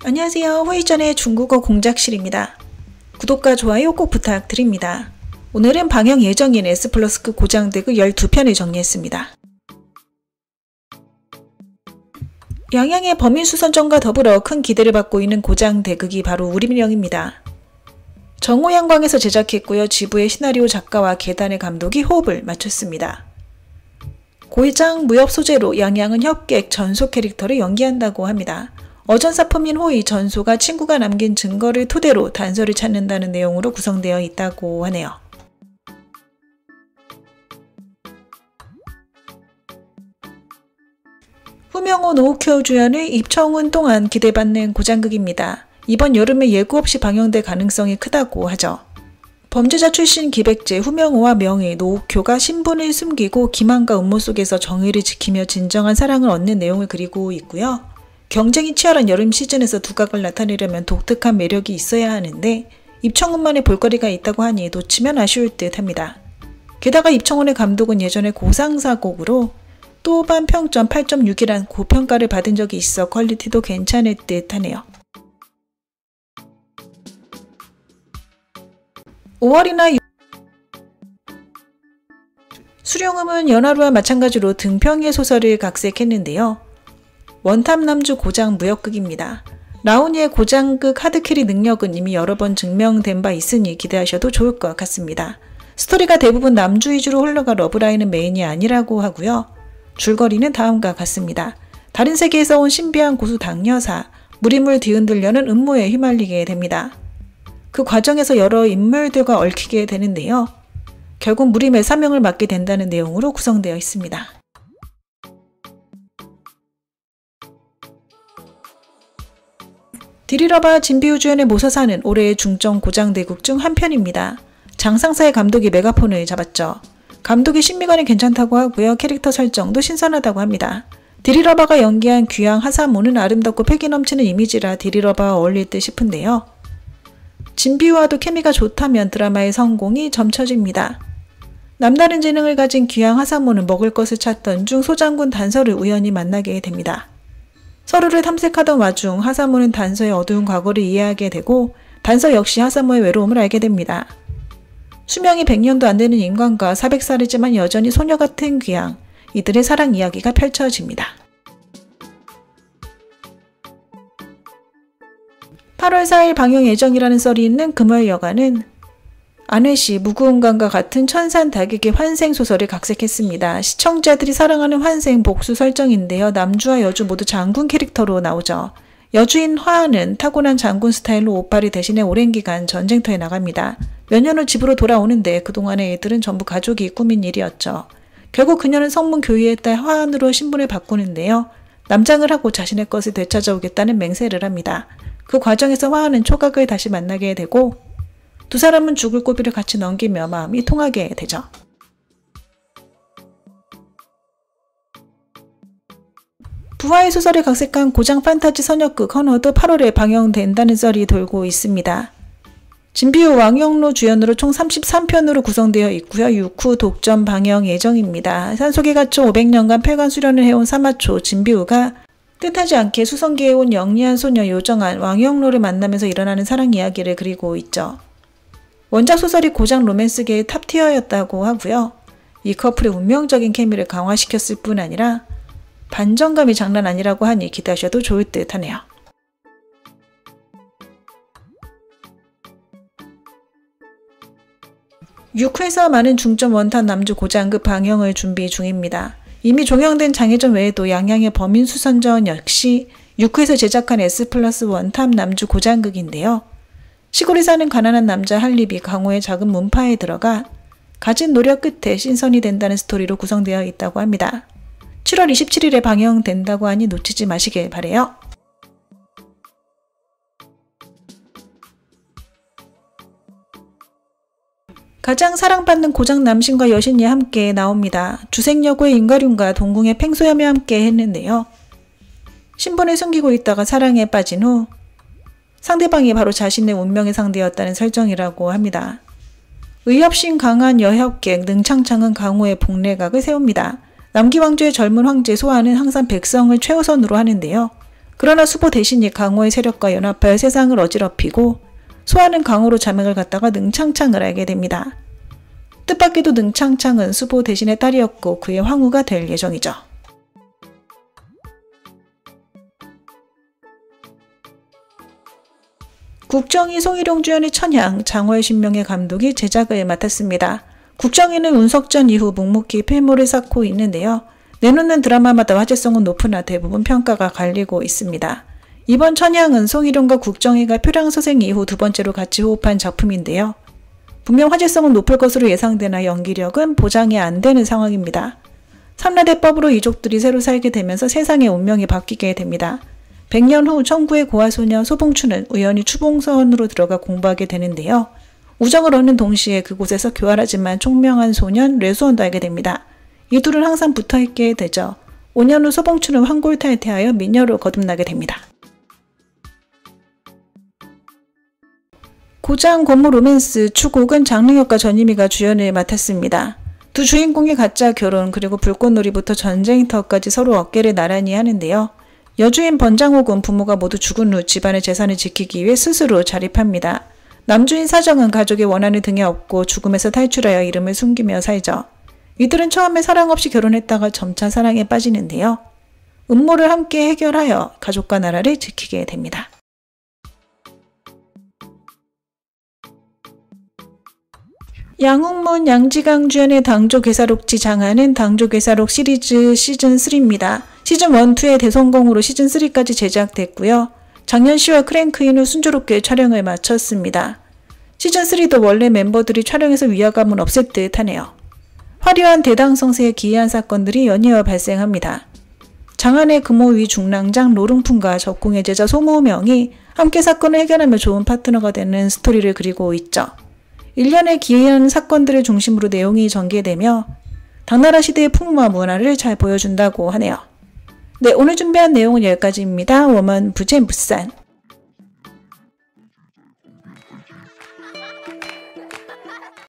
안녕하세요. 회의전의 중국어 공작실입니다. 구독과 좋아요 꼭 부탁드립니다. 오늘은 방영 예정인 S+그 고장대극 12편을 정리했습니다. 양양의 범인수선전과 더불어 큰 기대를 받고 있는 고장대극이 바로 우리민영입니다. 정호양광에서 제작했고요. 지부의 시나리오 작가와 계단의 감독이 호흡을 맞췄습니다. 고장 무협 소재로 양양은 협객 전소 캐릭터를 연기한다고 합니다. 어전사품인 호의 전소가 친구가 남긴 증거를 토대로 단서를 찾는다는 내용으로 구성되어 있다고 하네요. 후명호 노욱효 주연의 입청운 동안 기대받는 고장극입니다. 이번 여름에 예고 없이 방영될 가능성이 크다고 하죠. 범죄자 출신 기백제 후명호와 명의 노욱효가 신분을 숨기고 기만과 음모 속에서 정의를 지키며 진정한 사랑을 얻는 내용을 그리고 있고요. 경쟁이 치열한 여름 시즌에서 두각을 나타내려면 독특한 매력이 있어야 하는데 입청운만의 볼거리가 있다고 하니 놓치면 아쉬울 듯 합니다. 게다가 입청운의 감독은 예전에 고상사곡으로 또반 평점 8.6이란 고평가를 받은 적이 있어 퀄리티도 괜찮을 듯 하네요. 5월이나 수룡음은 연하루와 마찬가지로 등평의 소설을 각색했는데요. 원탑남주 고장 무협극입니다. 라오니의 고장극 하드캐리 능력은 이미 여러 번 증명된 바 있으니 기대하셔도 좋을 것 같습니다. 스토리가 대부분 남주 위주로 흘러가 러브라인은 메인이 아니라고 하고요. 줄거리는 다음과 같습니다. 다른 세계에서 온 신비한 고수 당여사, 무림을 뒤흔들려는 음모에 휘말리게 됩니다. 그 과정에서 여러 인물들과 얽히게 되는데요. 결국 무림의 사명을 맡게 된다는 내용으로 구성되어 있습니다. 디리러바 진비우 주연의 모서사는 올해의 중점 고장대극 중 한 편입니다. 장상사의 감독이 메가폰을 잡았죠. 감독이 신미관이 괜찮다고 하고요. 캐릭터 설정도 신선하다고 합니다. 디리러바가 연기한 귀양 하사모는 아름답고 패기 넘치는 이미지라 디리러바와 어울릴 듯 싶은데요. 진비우와도 케미가 좋다면 드라마의 성공이 점쳐집니다. 남다른 재능을 가진 귀양 하사모는 먹을 것을 찾던 중 소장군 단서를 우연히 만나게 됩니다. 서로를 탐색하던 와중 하사모는 단서의 어두운 과거를 이해하게 되고 단서 역시 하사모의 외로움을 알게 됩니다. 수명이 100년도 안 되는 인간과 400살이지만 여전히 소녀 같은 귀양, 이들의 사랑 이야기가 펼쳐집니다. 8월 4일 방영 예정이라는 썰이 있는 금월여가는 안회시 무구은강과 같은 천산다객의 환생소설을 각색했습니다. 시청자들이 사랑하는 환생 복수 설정인데요. 남주와 여주 모두 장군 캐릭터로 나오죠. 여주인 화하는 타고난 장군 스타일로 옷빨이 대신에 오랜 기간 전쟁터에 나갑니다. 몇 년 후 집으로 돌아오는데 그동안의 애들은 전부 가족이 꾸민 일이었죠. 결국 그녀는 성문 교유의 딸 화한으로 신분을 바꾸는데요. 남장을 하고 자신의 것을 되찾아오겠다는 맹세를 합니다. 그 과정에서 화하는 초각을 다시 만나게 되고 두 사람은 죽을 고비를 같이 넘기며 마음이 통하게 되죠. 부하의 소설을 각색한 고장 판타지 선역극 헌어도 8월에 방영된다는 썰이 돌고 있습니다. 진비우 왕영로 주연으로 총 33편으로 구성되어 있고요. 6후 독점 방영 예정입니다. 산속에 갇혀 500년간 폐관 수련을 해온 사마초 진비우가 뜻하지 않게 수성계에 온 영리한 소녀 요정한 왕영로를 만나면서 일어나는 사랑 이야기를 그리고 있죠. 원작 소설이 고장 로맨스계의 탑티어였다고 하고요. 이 커플의 운명적인 케미를 강화시켰을 뿐 아니라 반전감이 장난 아니라고 하니 기대하셔도 좋을 듯 하네요. 6회에서 많은 중점 원탑 남주 고장극 방영을 준비 중입니다. 이미 종영된 장혜전 외에도 양양의 범인수선전 역시 6회에서 제작한 S+ 원탑 남주 고장극인데요. 시골에 사는 가난한 남자 한립이 강호의 작은 문파에 들어가 가진 노력 끝에 신선이 된다는 스토리로 구성되어 있다고 합니다. 7월 27일에 방영된다고 하니 놓치지 마시길 바래요. 가장 사랑받는 고장 남신과 여신이 함께 나옵니다. 주생여고의 임가륜과 동궁의 팽소염이 함께 했는데요. 신분을 숨기고 있다가 사랑에 빠진 후 상대방이 바로 자신의 운명의 상대였다는 설정이라고 합니다. 의협심 강한 여협객 능창창은 강호의 복례각을 세웁니다. 남기왕조의 젊은 황제 소아는 항상 백성을 최우선으로 하는데요. 그러나 수보 대신이 강호의 세력과 연합하여 세상을 어지럽히고 소아는 강호로 자맥을 갖다가 능창창을 알게 됩니다. 뜻밖에도 능창창은 수보 대신의 딸이었고 그의 황후가 될 예정이죠. 국정이 송일용 주연의 천향, 장호의 신명의 감독이 제작을 맡았습니다. 국정이는 운석전 이후 묵묵히 필모를 쌓고 있는데요. 내놓는 드라마마다 화제성은 높으나 대부분 평가가 갈리고 있습니다. 이번 천향은 송일용과 국정이가 표량소생 이후 두 번째로 같이 호흡한 작품인데요. 분명 화제성은 높을 것으로 예상되나 연기력은 보장이 안 되는 상황입니다. 삼라대법으로 이족들이 새로 살게 되면서 세상의 운명이 바뀌게 됩니다. 100년 후 청구의 고아소녀 소봉추는 우연히 추봉선으로 들어가 공부하게 되는데요. 우정을 얻는 동시에 그곳에서 교활하지만 총명한 소년 뇌수원도 알게 됩니다. 이 둘은 항상 붙어있게 되죠. 5년 후 소봉추는 황골탈퇴하여 미녀로 거듭나게 됩니다. 고장 고무 로맨스 추곡은 장릉혁과 전희미가 주연을 맡았습니다. 두 주인공의 가짜 결혼 그리고 불꽃놀이부터 전쟁터까지 서로 어깨를 나란히 하는데요. 여주인 번장옥은 부모가 모두 죽은 후 집안의 재산을 지키기 위해 스스로 자립합니다. 남주인 사정은 가족의 원한을 등에 업고 죽음에서 탈출하여 이름을 숨기며 살죠. 이들은 처음에 사랑 없이 결혼했다가 점차 사랑에 빠지는데요. 음모를 함께 해결하여 가족과 나라를 지키게 됩니다. 양웅문, 양지강 주연의 당조괴사록지 장하는 당조괴사록 시리즈 시즌3입니다. 시즌1, 2의 대성공으로 시즌3까지 제작됐고요. 작년 10월 크랭크인 후 순조롭게 촬영을 마쳤습니다. 시즌3도 원래 멤버들이 촬영에서 위화감은 없을 듯 하네요. 화려한 대당성세에 기이한 사건들이 연이어 발생합니다. 장안의 금호위 중랑장 로릉푼과 적궁의 제자 소무명이 함께 사건을 해결하며 좋은 파트너가 되는 스토리를 그리고 있죠. 일련의 기이한 사건들을 중심으로 내용이 전개되며 당나라 시대의 풍무와 문화를 잘 보여준다고 하네요. 네, 오늘 준비한 내용은 여기까지입니다. 我们不见不散。